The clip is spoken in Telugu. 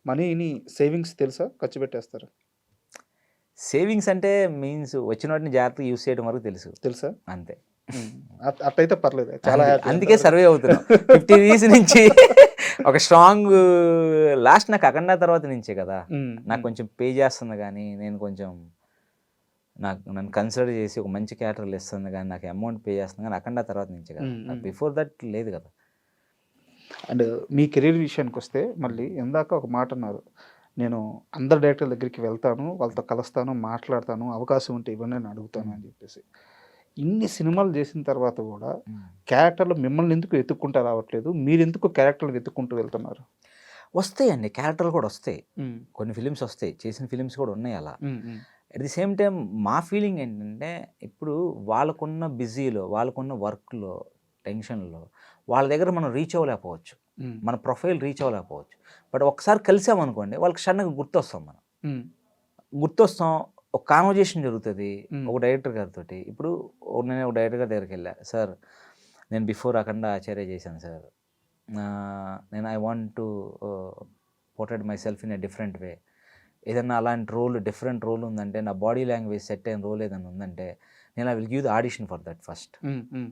మనీని సేవింగ్స్ తెలుసా? ఖర్చు పెట్టేస్తారా? సేవింగ్స్ అంటే మీన్స్ వచ్చిన వాటిని జాగ్రత్తగా యూజ్ చేయడం వరకు తెలుసు తెలుసా? అంతే. హ్మ్. అట్టయితే పర్లేదు. చాలా హ్యాపీ అందుకే అంతవరకు. సర్వే అవుతున్నాం 50 వీక్స్ నుంచి ఒక స్ట్రాంగ్ లాస్ట్ నాకు అఖండ తర్వాత నుంచే కదా హ్మ్. నాకు కొంచెం పే చేస్తుంది, కానీ నేను కొంచెం నన్ను కన్సిడర్ చేసి ఒక మంచి క్యారెక్టర్లు ఇస్తుంది, కానీ నాకు అమౌంట్ పే చేస్తుంది, కానీ అఖండ తర్వాత నుంచే కదా. బిఫోర్ దట్ లేదు కదా. అండ్ మీ కెరీర్ విషయానికొస్తే మళ్ళీ ఇందాక ఒక మాట అన్నారు. నేను అందరు డైరెక్టర్ల దగ్గరికి వెళ్తాను, వాళ్ళతో కలుస్తాను, మాట్లాడతాను, అవకాశం ఉంటే ఇవ్వండి అని అడుగుతాను అని చెప్పేసి. ఇన్ని సినిమాలు చేసిన తర్వాత కూడా క్యారెక్టర్లు మిమ్మల్ని ఎందుకు వెతుక్కుంటూ రావట్లేదు? మీరెందుకు క్యారెక్టర్లు వెతుక్కుంటూ వెళ్తున్నారు? వస్తాయండి, క్యారెక్టర్లు కూడా వస్తాయి, హ్మ్. కొన్ని ఫిలిమ్స్ వస్తాయి, చేసిన ఫిలిమ్స్ కూడా ఉన్నాయి అలా. హ్మ్. హ్మ్. అట్ ది సేమ్ టైం మా ఫీలింగ్ ఏంటంటే, ఇప్పుడు వాళ్ళకున్న బిజీలో, వాళ్ళకున్న వర్క్లో, టెన్షన్లో వాళ్ళ దగ్గర మనం రీచ్ అవ్వలేకపోవచ్చు, హ్మ్. మన ప్రొఫైల్ రీచ్ అవ్వలేకపోవచ్చు. బట్ ఒకసారి కలిసామనుకోండి, వాళ్ళకి సడన్గా గుర్తొస్తాం మనం. హ్మ్. గుర్తొస్తాం, ఒక కాన్వర్జేషన్ జరుగుతుంది హ్మ్. ఒక డైరెక్టర్ గారితో. ఇప్పుడు నేను ఒక డైరెక్టర్ గారి దగ్గరికి వెళ్ళా, సార్ నేను బిఫోర్ అఖండ ఆచార్య చేశాను సార్, నేను I want to portrait my self in a different way. ఏదన్నా అలాంటి రోల్, డిఫరెంట్ రోల్ ఉందంటే, నా బాడీ లాంగ్వేజ్ సెట్ అయిన రోల్ ఏదైనా ఉందంటే, నేను I will give the audition for that first. Hmm. హ్మ్.